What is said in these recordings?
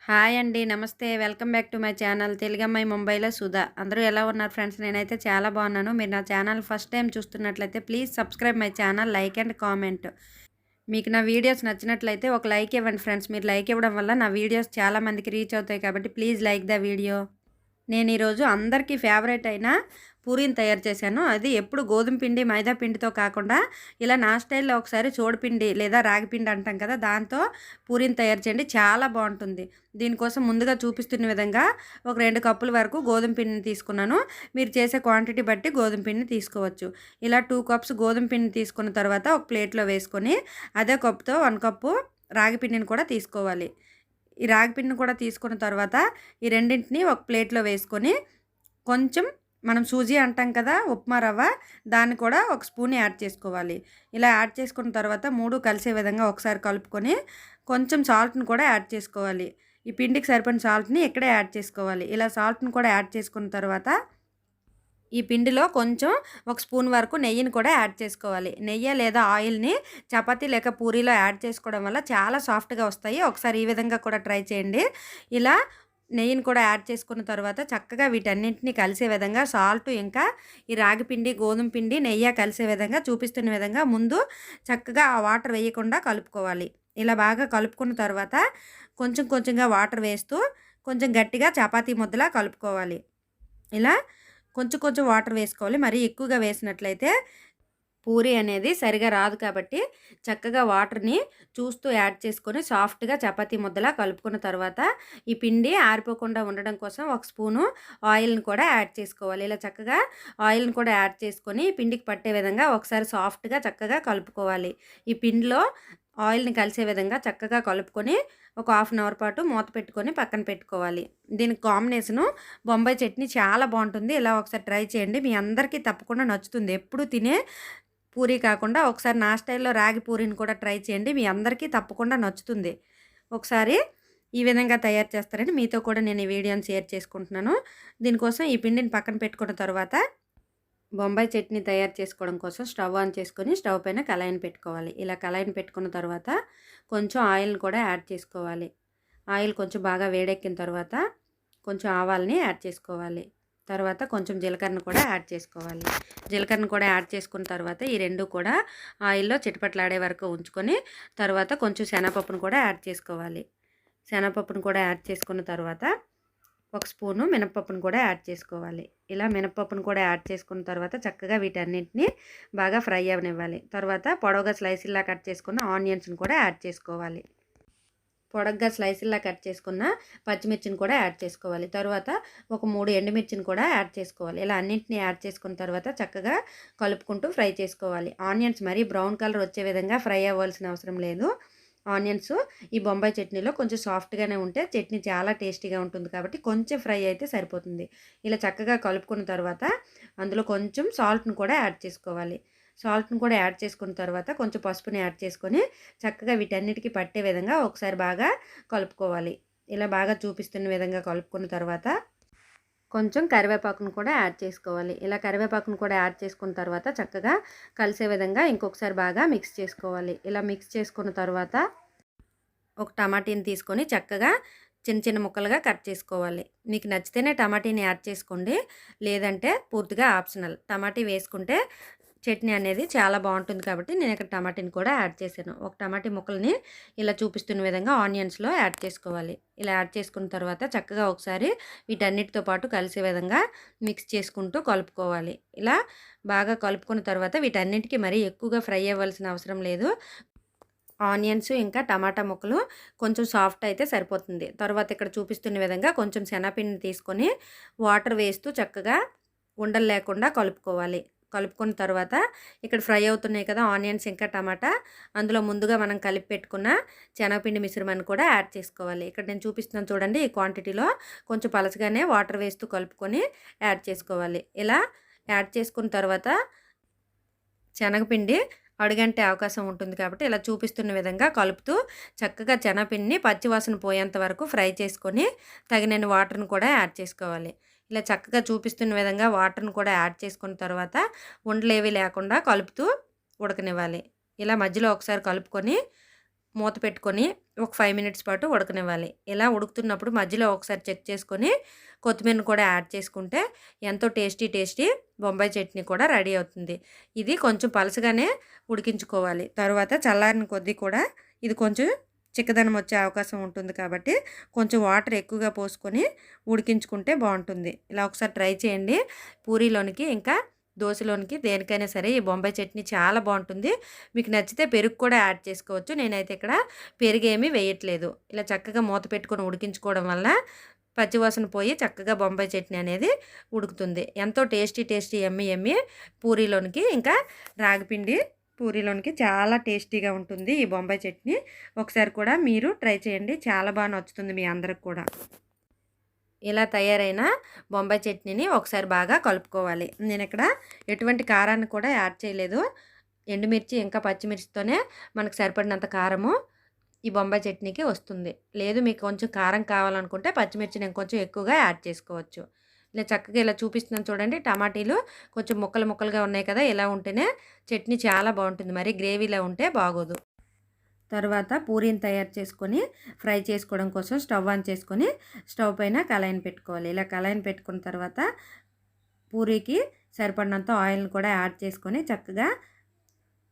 Hi అండి. నమస్తే. Welcome back to my channel తెలుగమ్మాయి ముంబైలో సుధా. అందరూ ఎలా ఉన్నారు ఫ్రెండ్స్? నేనైతే చాలా బాగున్నాను. మీరు నా ఛానల్ ఫస్ట్ టైం చూస్తున్నట్లయితే please subscribe my channel, like and comment. మీకు నా వీడియోస్ నచ్చినట్లయితే ఒక లైక్ ఇవ్వండి ఫ్రెండ్స్. మీరు లైక్ ఇవ్వడం వల్ల నా వీడియోస్ చాలా మందికి రీచ్ అవుతాయి కాబట్టి ప్లీజ్ లైక్ ద వీడియో. నేను ఈరోజు అందరికీ ఫేవరెట్ అయిన పూరీని తయారు చేశాను. అది ఎప్పుడు గోధుమ పిండి మైదా పిండితో కాకుండా ఇలా నా స్టైల్లో ఒకసారి చోడుపిండి లేదా రాగి పిండి అంటాం కదా, దాంతో పూరీని తయారు చేయండి, చాలా బాగుంటుంది. దీనికోసం ముందుగా చూపిస్తున్న విధంగా ఒక 2 కప్పుల వరకు గోధుమ పిండిని తీసుకున్నాను. మీరు చేసే క్వాంటిటీ బట్టి గోధుమ పిండిని తీసుకోవచ్చు. ఇలా 2 కప్స్ గోధుమ పిండిని తీసుకున్న తర్వాత ఒక ప్లేట్లో వేసుకొని అదే కప్పుతో 1 కప్పు రాగి పిండిని కూడా తీసుకోవాలి. ఈ రాగి పిండిని కూడా తీసుకున్న తర్వాత ఈ రెండింటిని ఒక ప్లేట్లో వేసుకొని కొంచెం మనం సూజీ అంటాం కదా, ఉప్మా రవ్వ, దాన్ని కూడా ఒక స్పూన్ యాడ్ చేసుకోవాలి. ఇలా యాడ్ చేసుకున్న తర్వాత 3 కలిసే విధంగా ఒకసారి కలుపుకొని కొంచెం సాల్ట్ని కూడా యాడ్ చేసుకోవాలి. ఈ పిండికి సరిపడిన సాల్ట్ని ఇక్కడే యాడ్ చేసుకోవాలి. ఇలా సాల్ట్ని కూడా యాడ్ చేసుకున్న తర్వాత ఈ పిండిలో కొంచెం ఒక స్పూన్ వరకు నెయ్యిని కూడా యాడ్ చేసుకోవాలి. నెయ్యి లేదా ఆయిల్ని చపాతీ లేక పూరీలో యాడ్ చేసుకోవడం వల్ల చాలా సాఫ్ట్గా వస్తాయి. ఒకసారి ఈ విధంగా కూడా ట్రై చేయండి. ఇలా నెయ్యిని కూడా యాడ్ చేసుకున్న తర్వాత చక్కగా వీటన్నింటినీ కలిసే విధంగా సాల్ట్, ఇంకా ఈ రాగి పిండి, గోధుమ పిండి, నెయ్యి కలిసే విధంగా చూపిస్తున్న విధంగా ముందు చక్కగా ఆ వాటర్ వేయకుండా కలుపుకోవాలి. ఇలా బాగా కలుపుకున్న తర్వాత కొంచెం కొంచెంగా వాటర్ వేస్తూ కొంచెం గట్టిగా చపాతీ ముద్దలా కలుపుకోవాలి. ఇలా కొంచెం కొంచెం వాటర్ వేసుకోవాలి. మరీ ఎక్కువగా వేసినట్లయితే పూరి అనేది సరిగా రాదు కాబట్టి చక్కగా వాటర్ని చూస్తూ యాడ్ చేసుకొని సాఫ్ట్గా చపాతీ ముద్దలా కలుపుకున్న తర్వాత ఈ పిండి ఆరిపోకుండా ఉండడం కోసం ఒక స్పూను ఆయిల్ని కూడా యాడ్ చేసుకోవాలి. ఇలా చక్కగా ఆయిల్ని కూడా యాడ్ చేసుకొని పిండికి పట్టే విధంగా ఒకసారి సాఫ్ట్గా చక్కగా కలుపుకోవాలి. ఈ పిండిలో ఆయిల్ని కలిసే విధంగా చక్కగా కలుపుకొని ఒక హాఫ్ అన్ అవర్ పాటు మూత పెట్టుకొని పక్కన పెట్టుకోవాలి. దీనికి కాంబినేషను బొంబాయి చట్నీ చాలా బాగుంటుంది. ఇలా ఒకసారి ట్రై చేయండి, మీ అందరికీ తప్పకుండా నచ్చుతుంది. ఎప్పుడు తినే పూరీ కాకుండా ఒకసారి నా స్టైల్లో రాగి పూరీని కూడా ట్రై చేయండి, మీ అందరికీ తప్పకుండా నచ్చుతుంది. ఒకసారి ఈ విధంగా తయారు చేస్తారని మీతో కూడా నేను ఈ వీడియోని షేర్ చేసుకుంటున్నాను. దీనికోసం ఈ పిండిని పక్కన పెట్టుకున్న తర్వాత బొంబాయి చట్నీ తయారు చేసుకోవడం కోసం స్టవ్ ఆన్ చేసుకొని స్టవ్ పైన కళాయిని పెట్టుకోవాలి. ఇలా కళాయిని పెట్టుకున్న తర్వాత కొంచెం ఆయిల్ని కూడా యాడ్ చేసుకోవాలి. ఆయిల్ కొంచెం బాగా వేడెక్కిన తర్వాత కొంచెం ఆవాల్ని యాడ్ చేసుకోవాలి. తర్వాత కొంచెం జీలకర్రను కూడా యాడ్ చేసుకోవాలి. జీలకర్రను కూడా యాడ్ చేసుకున్న తర్వాత ఈ రెండు కూడా ఆయిల్లో చిటపట్లాడే వరకు ఉంచుకొని తర్వాత కొంచెం శనగపప్పును కూడా యాడ్ చేసుకోవాలి. శనగపప్పును కూడా యాడ్ చేసుకున్న తర్వాత ఒక స్పూను మినపప్పును కూడా యాడ్ చేసుకోవాలి. ఇలా మినపప్పును కూడా యాడ్ చేసుకున్న తర్వాత చక్కగా వీటన్నింటినీ బాగా ఫ్రై అవనివ్వాలి. తర్వాత పొడవుగా స్లైసుల్లా కట్ చేసుకున్న ఆనియన్స్ని కూడా యాడ్ చేసుకోవాలి. పొడగ్గా స్లైసుల్లా కట్ చేసుకున్న పచ్చిమిర్చిని కూడా యాడ్ చేసుకోవాలి. తర్వాత ఒక 3 ఎండుమిర్చిని కూడా యాడ్ చేసుకోవాలి. ఇలా అన్నింటినీ యాడ్ చేసుకున్న తర్వాత చక్కగా కలుపుకుంటూ ఫ్రై చేసుకోవాలి. ఆనియన్స్ మరీ బ్రౌన్ కలర్ వచ్చే విధంగా ఫ్రై అవ్వాల్సిన అవసరం లేదు. ఆనియన్స్ ఈ బొంబాయి చట్నీలో కొంచెం సాఫ్ట్గానే ఉంటే చట్నీ చాలా టేస్టీగా ఉంటుంది కాబట్టి కొంచెం ఫ్రై అయితే సరిపోతుంది. ఇలా చక్కగా కలుపుకున్న తర్వాత అందులో కొంచెం సాల్ట్ను కూడా యాడ్ చేసుకోవాలి. సాల్ట్ను కూడా యాడ్ చేసుకున్న తర్వాత కొంచెం పసుపుని యాడ్ చేసుకొని చక్కగా వీటన్నిటికీ పట్టే విధంగా ఒకసారి బాగా కలుపుకోవాలి. ఇలా బాగా చూపిస్తున్న విధంగా కలుపుకున్న తర్వాత కొంచెం కరివేపాకును కూడా యాడ్ చేసుకోవాలి. ఇలా కరివేపాకును కూడా యాడ్ చేసుకున్న తర్వాత చక్కగా కలిసే విధంగా ఇంకొకసారి బాగా మిక్స్ చేసుకోవాలి. ఇలా మిక్స్ చేసుకున్న తర్వాత ఒక టమాటీని తీసుకొని చక్కగా చిన్న చిన్న ముక్కలుగా కట్ చేసుకోవాలి. మీకు నచ్చితేనే టమాటీని యాడ్ చేసుకోండి, లేదంటే పూర్తిగా ఆప్షనల్. టమాటీ వేసుకుంటే చట్నీ అనేది చాలా బాగుంటుంది కాబట్టి నేను ఇక్కడ టమాటీని కూడా యాడ్ చేశాను. ఒక టమాటీ ముక్కల్ని ఇలా చూపిస్తున్న విధంగా ఆనియన్స్లో యాడ్ చేసుకోవాలి. ఇలా యాడ్ చేసుకున్న తర్వాత చక్కగా ఒకసారి వీటన్నిటితో పాటు కలిసే విధంగా మిక్స్ చేసుకుంటూ కలుపుకోవాలి. ఇలా బాగా కలుపుకున్న తర్వాత వీటన్నిటికీ మరీ ఎక్కువగా ఫ్రై అవ్వాల్సిన అవసరం లేదు. ఆనియన్స్ ఇంకా టమాటా ముక్కలు కొంచెం సాఫ్ట్ అయితే సరిపోతుంది. తర్వాత ఇక్కడ చూపిస్తున్న విధంగా కొంచెం శనగపిండిని తీసుకొని వాటర్ వేస్తూ చక్కగా ఉండలు లేకుండా కలుపుకోవాలి. కలుపుకున్న తర్వాత ఇక్కడ ఫ్రై అవుతున్నాయి కదా ఆనియన్స్ ఇంకా టమాటా, అందులో ముందుగా మనం కలిపి పెట్టుకున్న శనగపిండి మిశ్రమాన్ని కూడా యాడ్ చేసుకోవాలి. ఇక్కడ నేను చూపిస్తున్నాను చూడండి, ఈ క్వాంటిటీలో కొంచెం పలచగానే వాటర్ వేస్తూ కలుపుకొని యాడ్ చేసుకోవాలి. ఇలా యాడ్ చేసుకున్న తర్వాత శనగపిండి అడుగంటే అవకాశం ఉంటుంది కాబట్టి ఇలా చూపిస్తున్న విధంగా కలుపుతూ చక్కగా శనగపిండిని పచ్చివాసన పోయేంత వరకు ఫ్రై చేసుకొని తగినన్ని వాటర్ని కూడా యాడ్ చేసుకోవాలి. ఇలా చక్కగా చూపిస్తున్న విధంగా వాటర్ని కూడా యాడ్ చేసుకున్న తర్వాత ఉండలేవి లేకుండా కలుపుతూ ఉడకనివ్వాలి. ఇలా మధ్యలో ఒకసారి కలుపుకొని మూత పెట్టుకొని ఒక 5 మినిట్స్ పాటు ఉడకనివ్వాలి. ఇలా ఉడుకుతున్నప్పుడు మధ్యలో ఒకసారి చెక్ చేసుకొని కొత్తిమీరను కూడా యాడ్ చేసుకుంటే ఎంతో టేస్టీ బొంబాయి చట్నీ కూడా రెడీ అవుతుంది. ఇది కొంచెం పలచగానే ఉడికించుకోవాలి. తరువాత చల్లారిన కొద్దీ కూడా ఇది కొంచెం చిక్కదనం వచ్చే అవకాశం ఉంటుంది కాబట్టి కొంచెం వాటర్ ఎక్కువగా పోసుకొని ఉడికించుకుంటే బాగుంటుంది. ఇలా ఒకసారి ట్రై చేయండి. పూరీలోనికి ఇంకా దోశలోనికి దేనికైనా సరే ఈ బొంబాయి చట్నీ చాలా బాగుంటుంది. మీకు నచ్చితే పెరుగు కూడా యాడ్ చేసుకోవచ్చు. నేనైతే ఇక్కడ పెరుగు ఏమీ వేయట్లేదు. ఇలా చక్కగా మూత పెట్టుకొని ఉడికించుకోవడం వల్ల పచ్చివాసన పోయి చక్కగా బొంబాయి చట్నీ అనేది ఉడుకుతుంది. ఎంతో టేస్టీ యమ్మీ పూరీలోనికి ఇంకా రాగిపిండి పూరీలోనికి చాలా టేస్టీగా ఉంటుంది ఈ బొంబాయి చట్నీ. ఒకసారి కూడా మీరు ట్రై చేయండి. చాలా బాగా నచ్చుతుంది మీ అందరికి కూడా. ఇలా తయారైన బొంబాయి చట్నీని ఒకసారి బాగా కలుపుకోవాలి. నేను ఇక్కడ ఎటువంటి కారాన్ని కూడా యాడ్ చేయలేదు. ఎండుమిర్చి ఇంకా పచ్చిమిర్చితోనే మనకు సరిపడినంత కారము ఈ బొంబాయి చట్నీకి వస్తుంది. లేదు మీకు కొంచెం కారం కావాలనుకుంటే పచ్చిమిర్చిని ఇంకొంచెం ఎక్కువగా యాడ్ చేసుకోవచ్చు. ఇలా చక్కగా ఇలా చూపిస్తున్నాను చూడండి. టమాటీలు కొంచెం ముక్కలుగా ఉన్నాయి కదా, ఇలా ఉంటేనే చట్నీ చాలా బాగుంటుంది. మరి గ్రేవీలా ఉంటే బాగోదు. తర్వాత పూరీని తయారు చేసుకొని ఫ్రై చేసుకోవడం కోసం స్టవ్ ఆన్ చేసుకొని స్టవ్ పైన కళాయిని పెట్టుకోవాలి. ఇలా కళాయిని పెట్టుకున్న తర్వాత పూరీకి సరిపడినంత ఆయిల్ని కూడా యాడ్ చేసుకొని చక్కగా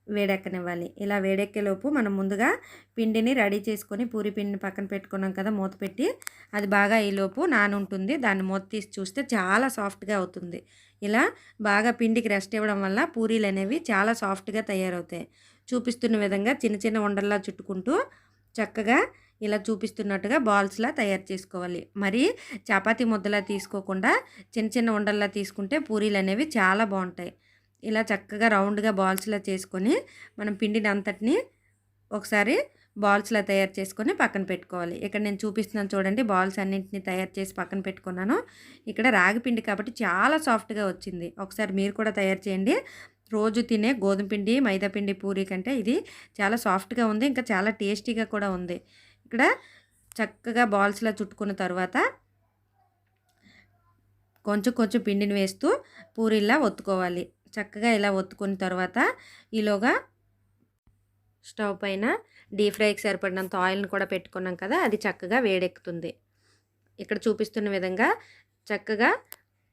వేడెక్కనివ్వాలి. ఇలా వేడెక్కేలోపు మనం ముందుగా పిండిని రెడీ చేసుకొని పూరీ పిండిని పక్కన పెట్టుకున్నాం కదా, మూత పెట్టి అది బాగా ఈలోపు నానుంటుంది. దాన్ని మూత తీసి చూస్తే చాలా సాఫ్ట్గా అవుతుంది. ఇలా బాగా పిండికి రెస్ట్ ఇవ్వడం వల్ల పూరీలు అనేవి చాలా సాఫ్ట్గా తయారవుతాయి. చూపిస్తున్న విధంగా చిన్న ఉండల్లా చుట్టుకుంటూ చక్కగా ఇలా చూపిస్తున్నట్టుగా బాల్స్లా తయారు చేసుకోవాలి. మరి చపాతీ ముద్దలా తీసుకోకుండా చిన్న ఉండల్లా తీసుకుంటే పూరీలు అనేవి చాలా బాగుంటాయి. ఇలా చక్కగా రౌండ్గా బాల్స్లా చేసుకొని మనం పిండిని అంతటిని ఒకసారి బాల్స్లా తయారు చేసుకొని పక్కన పెట్టుకోవాలి. ఇక్కడ నేను చూపిస్తున్నాను చూడండి, బాల్స్ అన్నింటినీ తయారు చేసి పక్కన పెట్టుకున్నాను. ఇక్కడ రాగి పిండి కాబట్టి చాలా సాఫ్ట్గా వచ్చింది. ఒకసారి మీరు కూడా తయారు చేయండి. రోజు తినే గోధుమ పిండి మైదా పిండి పూరీ కంటే ఇది చాలా సాఫ్ట్గా ఉంది, ఇంకా చాలా టేస్టీగా కూడా ఉంది. ఇక్కడ చక్కగా బాల్స్లా చుట్టుకున్న తర్వాత కొంచెం పిండిని వేస్తూ పూరీలా ఒత్తుకోవాలి. చక్కగా ఇలా ఒత్తుకున్న తర్వాత ఈలోగా స్టవ్ పైన డీప్ ఫ్రైకి సరిపడినంత ఆయిల్ని కూడా పెట్టుకున్నాం కదా, అది చక్కగా వేడెక్కుతుంది. ఇక్కడ చూపిస్తున్న విధంగా చక్కగా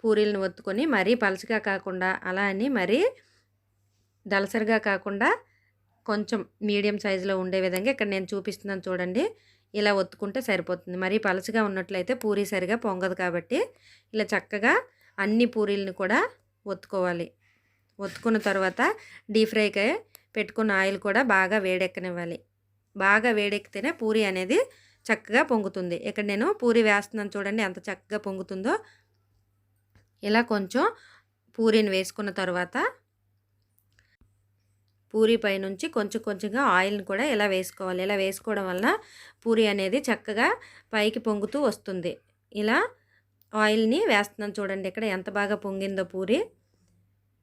పూరీలను ఒత్తుకొని మరీ పలచగా కాకుండా అలా అని మరీ దలసరిగా కాకుండా కొంచెం మీడియం సైజులో ఉండే విధంగా ఇక్కడ నేను చూపిస్తున్నాను చూడండి, ఇలా ఒత్తుకుంటే సరిపోతుంది. మరీ పలచగా ఉన్నట్లయితే పూరీ సరిగా పొంగదు కాబట్టి ఇలా చక్కగా అన్ని పూరీలను కూడా ఒత్తుకోవాలి. ఒత్తుకున్న తర్వాత డీప్ ఫ్రైకి పెట్టుకున్న ఆయిల్ కూడా బాగా వేడెక్కనివ్వాలి. బాగా వేడెక్కితేనే పూరీ అనేది చక్కగా పొంగుతుంది. ఇక్కడ నేను పూరీ వేస్తున్నాను చూడండి ఎంత చక్కగా పొంగుతుందో. ఇలా కొంచెం పూరీని వేసుకున్న తర్వాత పూరీ పైనుంచి కొంచెంగా ఆయిల్ని కూడా ఇలా వేసుకోవాలి. ఇలా వేసుకోవడం వల్ల పూరీ అనేది చక్కగా పైకి పొంగుతూ వస్తుంది. ఇలా ఆయిల్ని వేస్తున్నాను చూడండి, ఇక్కడ ఎంత బాగా పొంగిందో పూరీ.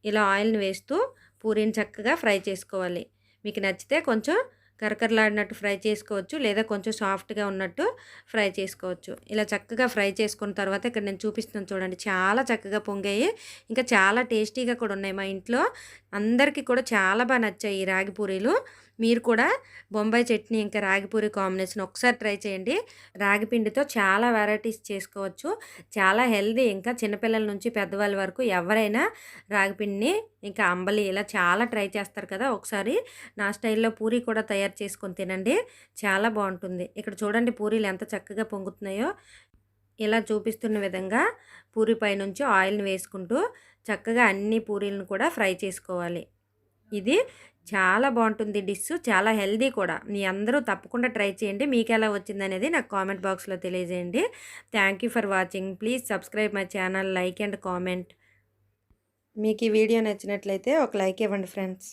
ఇలా ఆయిల్ని వేస్తూ పూరీని చక్కగా ఫ్రై చేసుకోవాలి. మీకు నచ్చితే కొంచెం కరకరలాడినట్టు ఫ్రై చేసుకోవచ్చు, లేదా కొంచెం సాఫ్ట్గా ఉన్నట్టు ఫ్రై చేసుకోవచ్చు. ఇలా చక్కగా ఫ్రై చేసుకున్న తర్వాత ఇక్కడ నేను చూపిస్తున్నాను చూడండి, చాలా చక్కగా పొంగాయి, ఇంకా చాలా టేస్టీగా కూడా ఉన్నాయి. మా ఇంట్లో అందరికీ కూడా చాలా బాగా నచ్చాయి ఈ రాగి పూరీలు. మీరు కూడా బొంబాయి చట్నీ ఇంకా రాగి పూరీ కాంబినేషన్ ఒకసారి ట్రై చేయండి. రాగి పిండితో చాలా వెరైటీస్ చేసుకోవచ్చు, చాలా హెల్దీ. ఇంకా చిన్నపిల్లల నుంచి పెద్దవాళ్ళ వరకు ఎవరైనా రాగి పిండిని ఇంకా అంబలి ఇలా చాలా ట్రై చేస్తారు కదా, ఒకసారి నా స్టైల్లో పూరీ కూడా తయారు చేసుకొని తినండి, చాలా బాగుంటుంది. ఇక్కడ చూడండి పూరీలు ఎంత చక్కగా పొంగుతున్నాయో. ఇలా చూపిస్తున్న విధంగా పూరీ పైనుంచి ఆయిల్ని వేసుకుంటూ చక్కగా అన్ని పూరీలను కూడా ఫ్రై చేసుకోవాలి. ఇది చాలా బాగుంటుంది డిష్, చాలా హెల్దీ కూడా. మీ అందరూ తప్పకుండా ట్రై చేయండి. మీకు ఎలా వచ్చిందనేది నాకు కామెంట్ బాక్స్లో తెలియజేయండి. Thank you for watching. Please subscribe my channel, like and comment. మీకు ఈ వీడియో నచ్చినట్లయితే ఒక లైక్ ఇవ్వండి ఫ్రెండ్స్.